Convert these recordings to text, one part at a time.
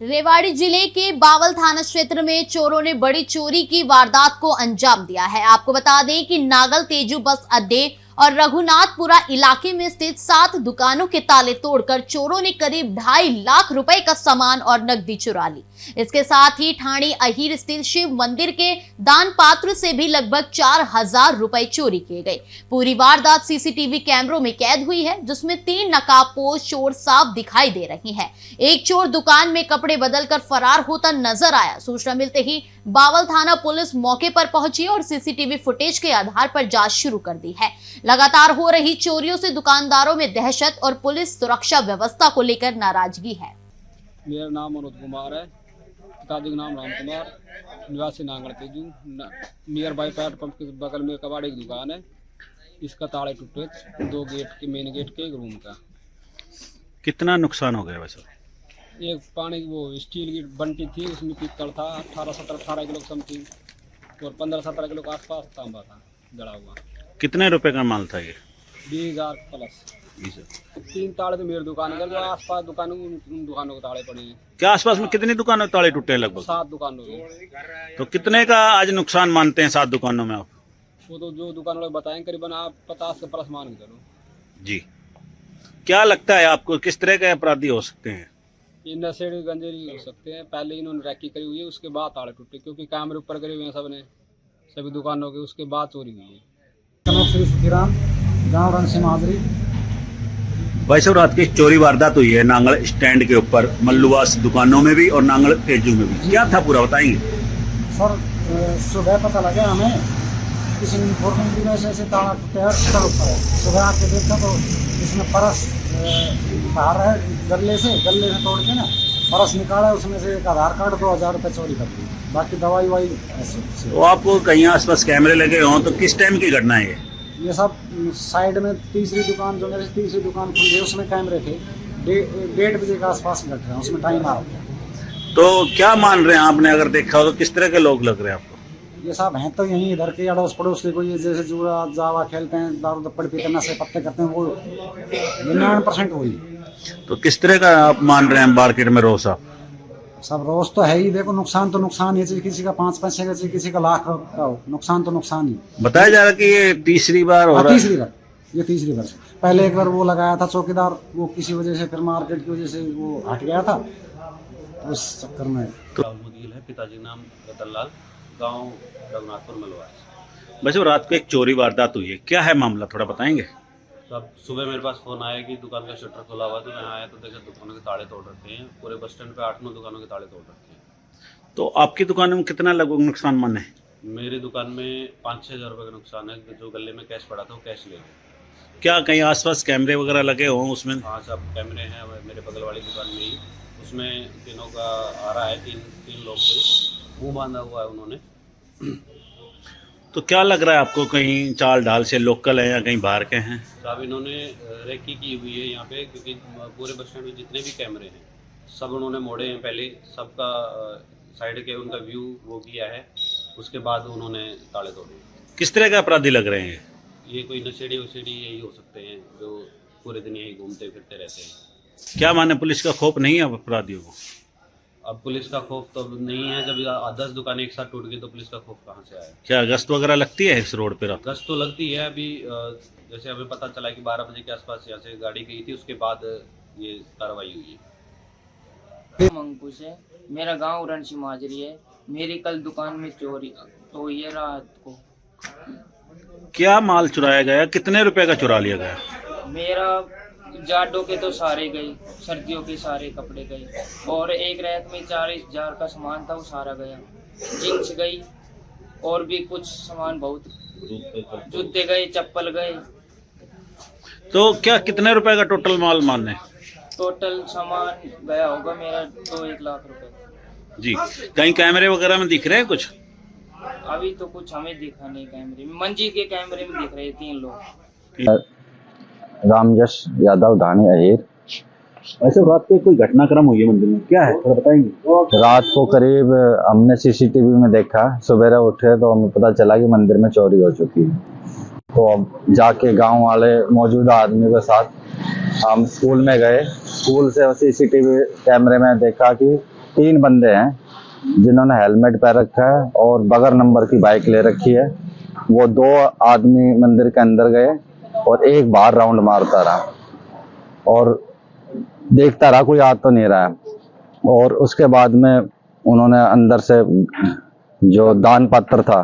रेवाड़ी जिले के बावल थाना क्षेत्र में चोरों ने बड़ी चोरी की वारदात को अंजाम दिया है। आपको बता दें कि नागल तेजू बस अड्डे और रघुनाथपुरा इलाके में स्थित 7 दुकानों के ताले तोड़कर चोरों ने करीब 2.5 लाख रुपए का सामान और नकदी चुरा ली। इसके साथ ही ठाणी अहीर स्थित शिव मंदिर के दान पात्र से भी लगभग 4,000 रुपए चोरी किए गए। पूरी वारदात सीसीटीवी कैमरों में कैद हुई है, जिसमें 3 नकाबपोश चोर साफ दिखाई दे रहे हैं। एक चोर दुकान में कपड़े बदलकर फरार होता नजर आया। सूचना मिलते ही बावल थाना पुलिस मौके पर पहुंची और सीसीटीवी फुटेज के आधार पर जांच शुरू कर दी है। लगातार हो रही चोरियों से दुकानदारों में दहशत और पुलिस सुरक्षा व्यवस्था को लेकर नाराजगी है। मेरा नाम मनोज कुमार है, पिताजी का नाम राम कुमार, निवासी Nangal Teju. Near by petrol pump के बगल में कबाड़ी की दुकान है। इसका ताले टूटे, 2 गेट के, मेन गेट के, एक रूम का। कितना नुकसान हो गया वैसे? एक पानी की वो स्टील की बंटी थी, उसमें पीतल था 18 किलो समथिंग, और 15-17 किलो के आसपास तांबा था जड़ा हुआ। कितने रुपए का माल था ये? 20,000 प्लस। 3 ताले तो मेरी दुकान के, जो आसपास दुकानों उन दुकानों के ताले पड़े हैं। क्या आसपास में कितनी दुकानों के ताले टूटे? लगभग 7 दुकानों के। तो कितने का आज नुकसान मानते हैं 7 दुकानों में आप? वो तो जो दुकान वाले बताएं, करीबन आप 50 के प्लस मान के चलो जी। क्या लगता है आपको, किस तरह के अपराधी हो सकते हैं? ये नशेड़ी गंजेरी हो सकते हैं। पहले इन्होंने रैकी करी हुई है, उसके बाद ताले टूटे, क्योंकि कैमरे ऊपर करे हुए हैं सबने, सभी दुकानों के, उसके बाद चोरी हुई है। गाँव रणसिंह हाजरी। भाई साहब, रात की चोरी वारदात हुई है नांगल स्टैंड के ऊपर, मल्लुवास दुकानों में भी और नांगल तेजू में भी। क्या था पूरा बताएंगे? सर, सुबह पता लगा हमें, किसी ने इन्फॉर्मेशन दी, ऐसे ताला टूटा है, शटर ऊपर है। सुबह आके देखा तो इसमें परस बाहर है, गले से तोड़ के ना परस निकाला, उसमें से एक आधार कार्ड, 2,000 रुपये चोरी कर दी। बाकी दवाई वाई ऐसे। तो आपको कहीं आसपास कैमरे लगे हों तो किस टाइम की घटना है ये सब साइड में तीसरी दुकान, जो मेरी तीसरी दुकान खुली है, उसमें कैमरे थे। 1:30 बजे के आसपास घट रहे हैं, उसमें टाइम आ गया। तो क्या मान रहे हैं आपने, अगर देखा हो तो किस तरह के लोग लग रहे हैं आपको? ये सब हैं तो यहीं इधर के अड़ोस पड़ोस के, कोई जैसे जुआ जावा खेलते हैं, दारू दप्पड़ पीते, नशे पत्ते करते हैं, वो 99% वही। तो किस तरह का आप मान रहे हैं मार्केट में रोज? आप सब रोज तो है ही। देखो, नुकसान तो नुकसान ही, किसी का 5 पैसे का, किसी का लाख का नुकसान तो नुकसान ही। बताया जा रहा है कि ये तीसरी बार हो रहा है। ये तीसरी बार। पहले एक बार वो लगाया था चौकीदार, वो किसी वजह से, फिर मार्केट की वजह से वो हट गया था, उस चक्कर में। तो है, पिताजी का नाम रतनलाल, गांव रघुनाथपुर मलवास। वैसे रात को एक चोरी वारदात हुई है, क्या है मामला, थोड़ा बताएंगे? तो अब सुबह मेरे पास फ़ोन आया कि दुकान का शटर खुला हुआ, तो मैं आया तो देखा दुकानों के ताले तोड़ रखे हैं। पूरे बस स्टैंड पे 8-9 दुकानों के ताले तोड़ रखे हैं। तो आपकी दुकान में कितना लगभग नुकसान माने है? मेरी दुकान में 5-6 हज़ार रुपये का नुकसान है। जो गले में कैश पड़ा था वो कैश ले गए। क्या कहीं आसपास कैमरे वगैरह लगे हों उसमें? हाँ, सब कैमरे हैं मेरे बगल वाली दुकान में ही। उसमें तीनों का आ रहा है, तीन लोग थे, मुँह बांधा हुआ है उन्होंने। तो क्या लग रहा है आपको, कहीं चाल ढाल से लोकल है या कहीं बाहर के हैं? साहब, इन्होंने रेकी की हुई है यहाँ पे, क्योंकि पूरे बस स्टैंड में जितने भी कैमरे हैं सब उन्होंने मोड़े हैं। पहले सबका साइड के उनका व्यू वो किया है, उसके बाद उन्होंने ताले तोड़े। किस तरह के अपराधी लग रहे हैं? ये कोई नशेड़ी वशेड़ी यही हो सकते हैं, जो पूरे दिन यही घूमते फिरते रहते हैं। क्या माने, पुलिस का खौफ नहीं है अपराधियों को? अब पुलिस का खौफ तो नहीं है, जब 10 दुकानें एक साथ टूट गई तो पुलिस का खौफ कहाँ से आया? क्या गश्त वगैरह लगती है इस रोड पे? गश्त तो लगती है। अभी जैसे हमें पता चला कि 12 बजे के आसपास यहाँ से गाड़ी गई थी, उसके बाद ये कार्रवाई हुई है। अंकुश है, मेरा गांव रणसिंह हाजरी है। मेरी कल दुकान में चोरी तो ये रात को। क्या माल चुराया गया, कितने रुपए का चुरा लिया गया? मेरा जाडो के तो सारे गए, सर्दियों के सारे कपड़े गए, और एक रैक में 40,000 का सामान था, वो सारा गया। जींस गई, और भी कुछ सामान, बहुत जूते गए, चप्पल गए। तो क्या कितने रुपए का टोटल माल माने? टोटल सामान गया होगा मेरा 2-1 लाख रुपए। जी। कहीं कैमरे वगैरह में दिख रहे हैं कुछ? अभी तो कुछ हमें दिखा नहीं कैमरे में। मंजी के कैमरे में दिख रहे 3 लोग। रामजश यादव, ढाणी अहीर। ऐसे रात को कोई घटनाक्रम हुई है मंदिर में, क्या है थोड़ा बताएंगे? रात को करीब हमने सीसीटीवी में देखा, सवेरे उठे तो हमें पता चला कि मंदिर में चोरी हो चुकी है। तो अब जाके गांव वाले मौजूदा आदमी के साथ हम स्कूल में गए। स्कूल से सीसीटीवी कैमरे में देखा कि 3 बंदे हैं जिन्होंने हेलमेट पहन रखा है और बगैर नंबर की बाइक ले रखी है। वो 2 आदमी मंदिर के अंदर गए और एक बाहर राउंड मारता रहा और देखता रहा, कोई आ तो नहीं रहा है। और उसके बाद में उन्होंने अंदर से जो दान पत्र था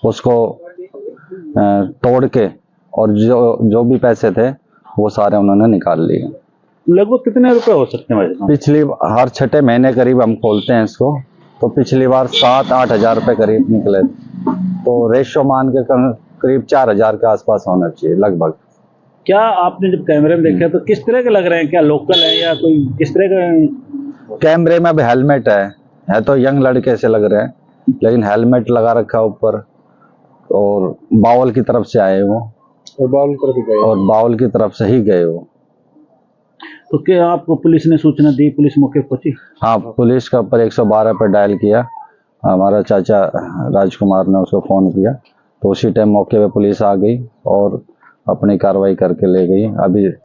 उसको तोड़ के और जो भी पैसे थे वो सारे उन्होंने निकाल लिए। लगभग कितने रुपए हो सकते हैं भाई साहब? पिछली हर 6 महीने करीब हम खोलते हैं इसको, तो पिछली बार 7-8 हजार रुपए करीब निकले, तो रेशो मान के करीब 4 हजार के आसपास होना चाहिए लगभग। क्या आपने जब कैमरे में देखा तो किस तरह के लग रहे हैं? क्या लोकल है या कोई किस तरह का? कैमरे में अब हेलमेट है तो यंग लड़के से लग रहे हैं, लेकिन हेलमेट लगा रखा ऊपर और बावल की तरफ से आए वो और बावल की तरफ से ही गए वो। तो क्या आपको पुलिस ने सूचना दी? पुलिस मौके पर पहुंची? हाँ, पुलिस का ऊपर 112 पर डायल किया, हमारा चाचा राजकुमार ने उसको फ़ोन किया, तो उसी टाइम मौके पे पुलिस आ गई और अपनी कार्रवाई करके ले गई। अभी